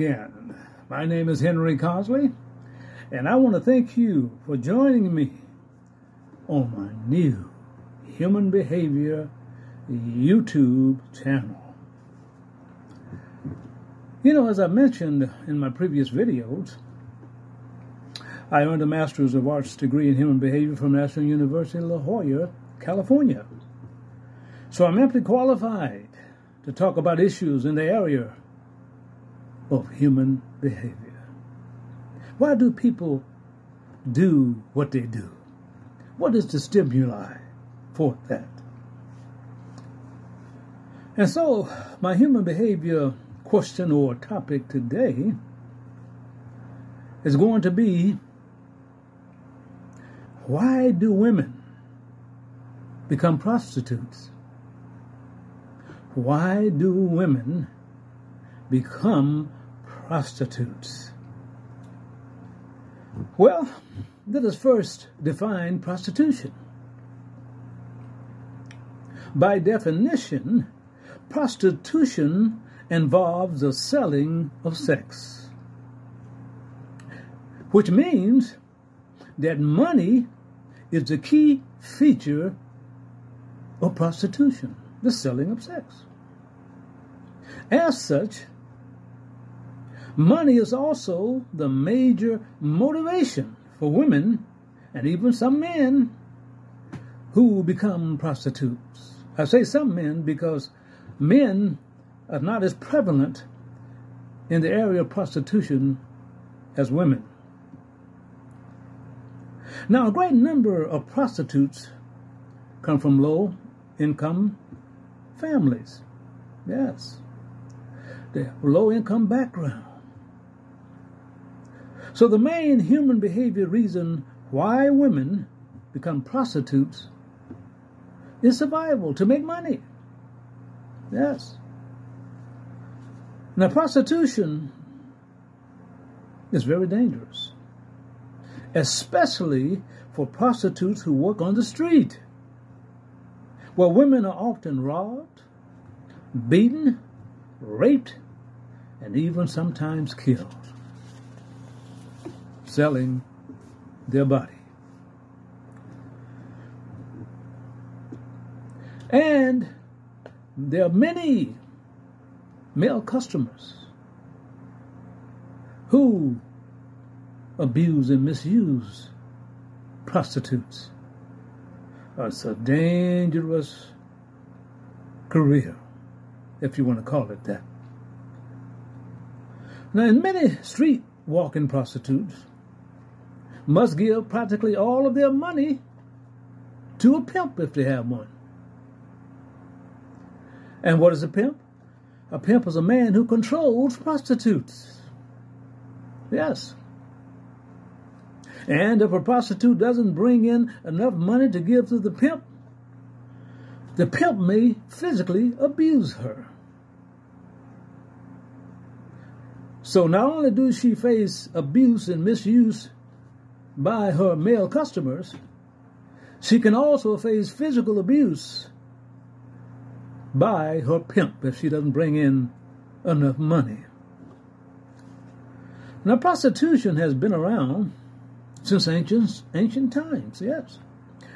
again. My name is Henry Cosley, and I want to thank you for joining me on my new Human Behavior YouTube channel. You know, as I mentioned in my previous videos, I earned a Master's of Arts degree in Human Behavior from National University of La Jolla, California. So I'm amply qualified to talk about issues in the area of human behavior. Why do people do what they do? What is the stimuli for that? And so my human behavior question or topic today is going to be, why do women become prostitutes? Why do women become prostitutes? Well, let us first define prostitution. By definition, prostitution involves the selling of sex, which means that money is the key feature of prostitution, the selling of sex. As such, money is also the major motivation for women and even some men who become prostitutes. I say some men because men are not as prevalent in the area of prostitution as women. Now, a great number of prostitutes come from low-income families. Yes, they have a low-income background. So the main human behavior reason why women become prostitutes is survival, to make money. Yes. Now, prostitution is very dangerous, especially for prostitutes who work on the street, where women are often robbed, beaten, raped, and even sometimes killed, selling their body. And there are many male customers who abuse and misuse prostitutes. It's a dangerous career, if you want to call it that. Now, in many street walking prostitutes must give practically all of their money to a pimp if they have one. And what is a pimp? A pimp is a man who controls prostitutes. Yes. And if a prostitute doesn't bring in enough money to give to the pimp may physically abuse her. So not only does she face abuse and misuse by her male customers, she can also face physical abuse by her pimp if she doesn't bring in enough money. Now, prostitution has been around since ancient times, yes.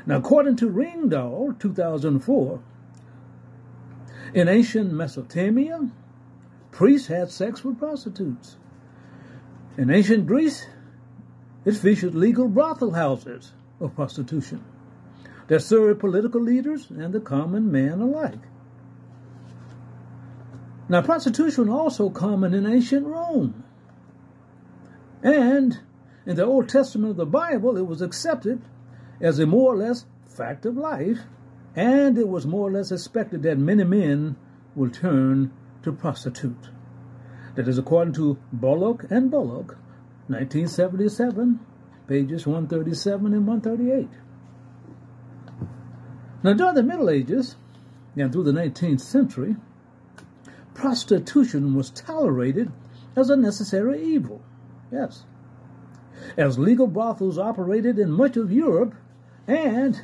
Now, according to Ringdahl, 2004, in ancient Mesopotamia, priests had sex with prostitutes. In ancient Greece, it featured legal brothel houses of prostitution that served political leaders and the common man alike. Now, prostitution was also common in ancient Rome. And in the Old Testament of the Bible, it was accepted as a more or less fact of life, and it was more or less expected that many men will turn to prostitute. That is according to Bullock and Bullock, 1977, pages 137 and 138. Now, during the Middle Ages and through the 19th century, prostitution was tolerated as a necessary evil. Yes. As legal brothels operated in much of Europe and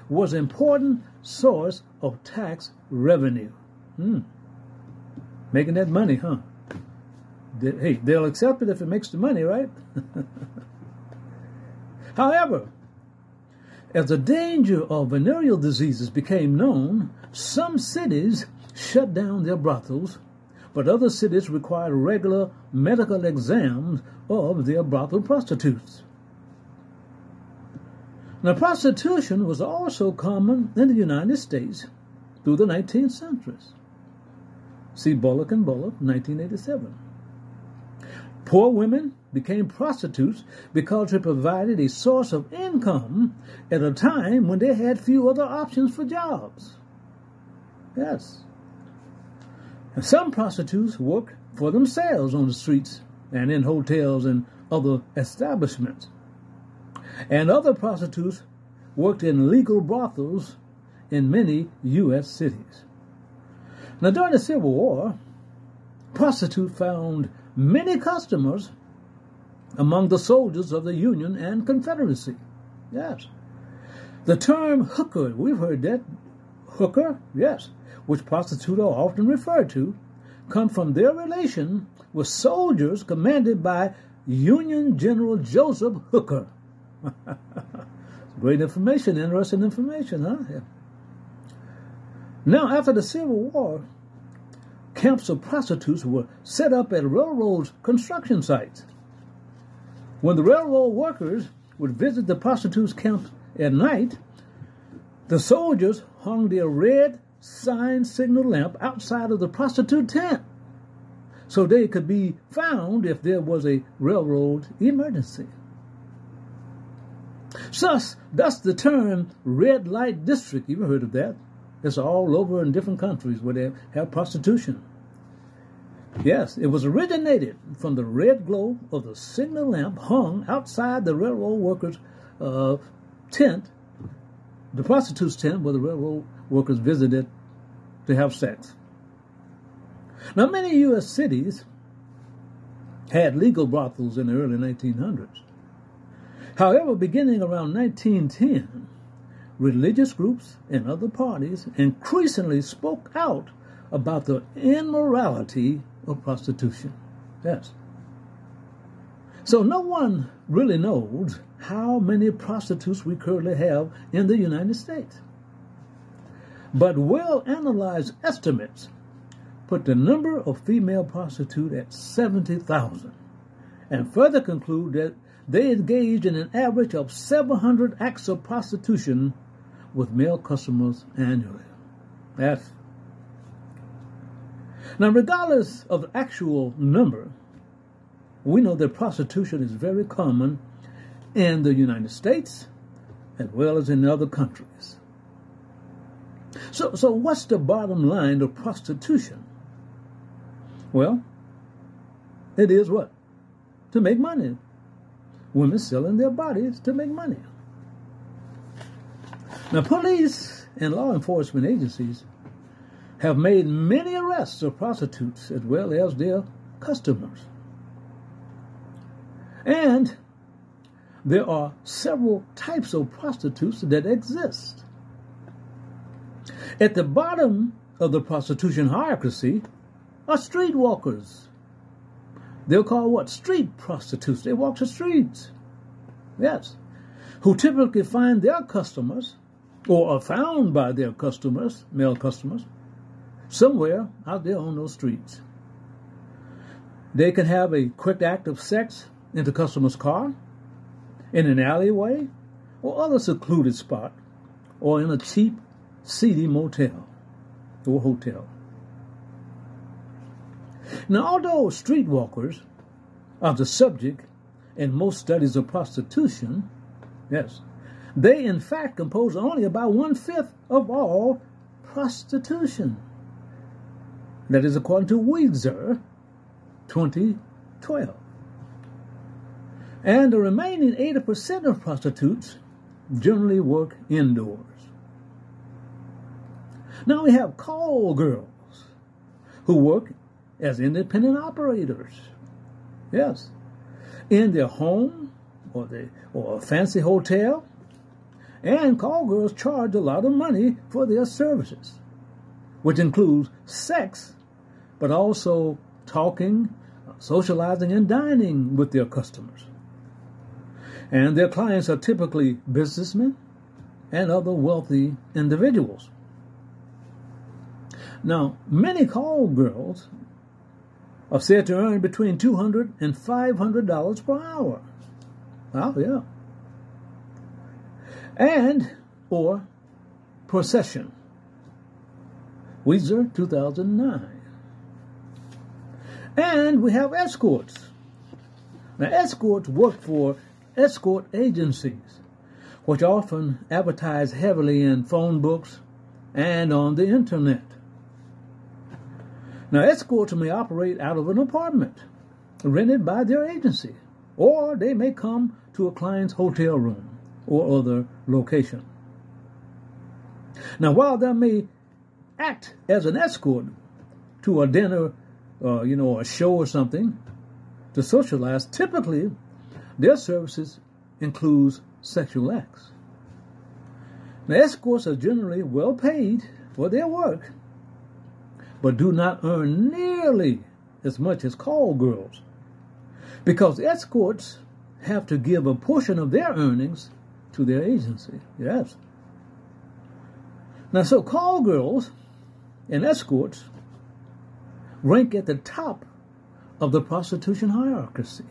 was an important source of tax revenue. Making that money, huh? Hey, they'll accept it if it makes the money, right? However, as the danger of venereal diseases became known, some cities shut down their brothels, but other cities required regular medical exams of their brothel prostitutes. Now, prostitution was also common in the United States through the 19th century. See Bullock and Bullock, 1987. Poor women became prostitutes because it provided a source of income at a time when they had few other options for jobs. Yes. And some prostitutes worked for themselves on the streets and in hotels and other establishments. And other prostitutes worked in legal brothels in many U.S. cities. Now, during the Civil War, prostitutes found many customers among the soldiers of the Union and Confederacy. Yes. The term hooker, we've heard that. Hooker, yes, which prostitutes are often referred to, come from their relation with soldiers commanded by Union General Joseph Hooker. Great information, interesting information, huh? Yeah. Now, after the Civil War, camps of prostitutes were set up at railroad construction sites. When the railroad workers would visit the prostitutes' camp at night, the soldiers hung their red sign signal lamp outside of the prostitute tent so they could be found if there was a railroad emergency. Thus the term red light district, you've heard of that. It's all over in different countries where they have prostitution. Yes, it was originated from the red glow of the signal lamp hung outside the railroad workers' tent, the prostitute's tent where the railroad workers visited to have sex. Now, many U.S. cities had legal brothels in the early 1900s. However, beginning around 1910, religious groups and other parties increasingly spoke out about the immorality of prostitution. Yes. So no one really knows how many prostitutes we currently have in the United States. But well-analyzed estimates put the number of female prostitutes at 70,000 and further conclude that they engaged in an average of 700 acts of prostitution with male customers annually. Now, regardless of the actual number, we know that prostitution is very common in the United States as well as in other countries. So what's the bottom line of prostitution? Well, it is what? To make money. Women selling their bodies to make money. Now, police and law enforcement agencies have made many arrests of prostitutes as well as their customers. And there are several types of prostitutes that exist. At the bottom of the prostitution hierarchy are streetwalkers. They're called what? Street prostitutes. They walk the streets. Yes. Who typically find their customers or are found by their customers, male customers, somewhere out there on those streets. They can have a quick act of sex in the customer's car, in an alleyway, or other secluded spot, or in a cheap, seedy motel or hotel. Now, although streetwalkers are the subject in most studies of prostitution, yes, they in fact compose only about 1/5 of all prostitution. That is according to Weezer, 2012. And the remaining 80% of prostitutes generally work indoors. Now we have call girls who work as independent operators. Yes. In their home or a fancy hotel. And call girls charge a lot of money for their services, which includes sex, but also talking, socializing and dining with their customers. And their clients are typically businessmen and other wealthy individuals. Now, many call girls are said to earn between $200 and $500 per hour. Oh, yeah. And, or per session. Weezer, 2009. And we have escorts. Now, escorts work for escort agencies, which often advertise heavily in phone books and on the internet. Now, escorts may operate out of an apartment rented by their agency, or they may come to a client's hotel room or other location. Now, while they may act as an escort to a dinner, a show or something to socialize, typically their services include sexual acts. Now, escorts are generally well paid for their work, but do not earn nearly as much as call girls, because escorts have to give a portion of their earnings to their agency. Yes. Now, so call girls and escorts rank at the top of the prostitution hierarchy.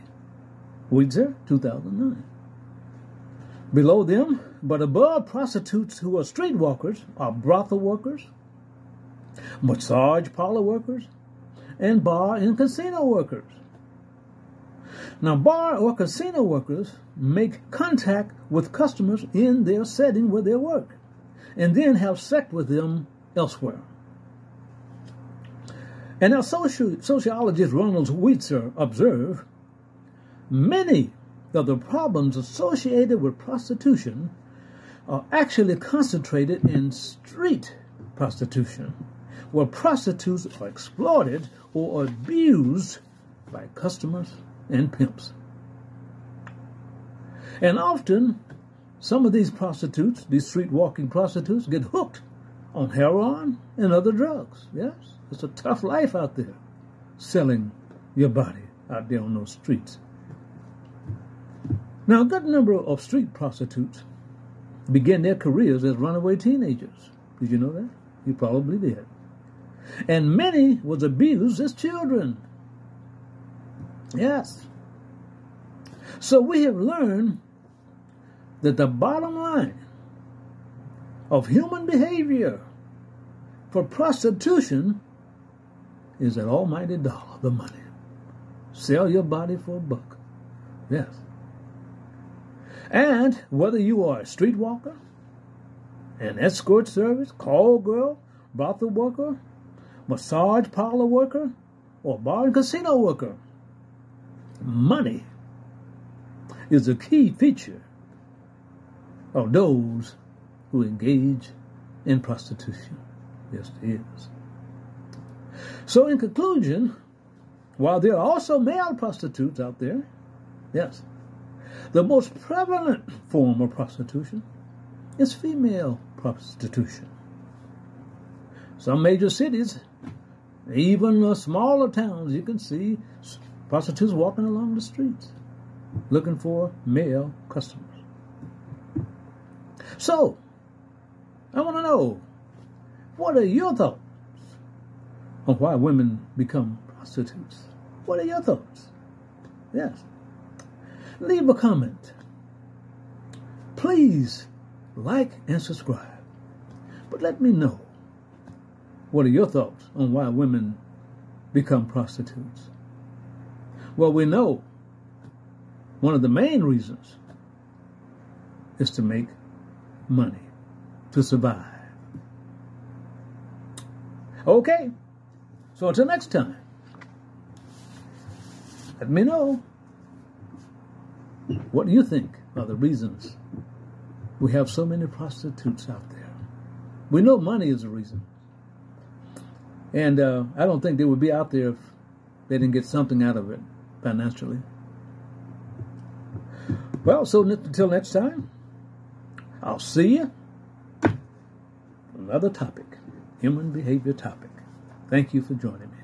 Weezer, 2009. Below them, but above prostitutes who are streetwalkers, are brothel workers, massage parlor workers, and bar and casino workers. Now, bar or casino workers make contact with customers in their setting where they work, and then have sex with them elsewhere. And now sociologist Ronald Weezer observed, many of the problems associated with prostitution are actually concentrated in street prostitution, where prostitutes are exploited or abused by customers and pimps. And often, some of these prostitutes, these street-walking prostitutes, get hooked on heroin and other drugs. Yes, it's a tough life out there, selling your body out there on those streets. Now, a good number of street prostitutes began their careers as runaway teenagers. Did you know that? You probably did. And many was abused as children. Yes. So we have learned that the bottom line of human behavior for prostitution is that almighty dollar, the money. Sell your body for a buck. Yes. And whether you are a streetwalker, an escort service, call girl, brothel worker, massage parlor worker, or bar and casino worker, money is a key feature of those who engage in prostitution. Yes, it is. So in conclusion, while there are also male prostitutes out there, yes, the most prevalent form of prostitution is female prostitution. Some major cities, even smaller towns, you can see prostitutes walking along the streets looking for male customers. So, I want to know, what are your thoughts on why women become prostitutes? What are your thoughts? Yes. Leave a comment. Please like and subscribe. But let me know, what are your thoughts on why women become prostitutes? Well, we know one of the main reasons is to make money, to survive. Okay, so until next time, let me know, what do you think are the reasons we have so many prostitutes out there? We know money is a reason. And I don't think they would be out there if they didn't get something out of it financially. Well, so until next time, I'll see you. Another topic, human behavior topic. Thank you for joining me.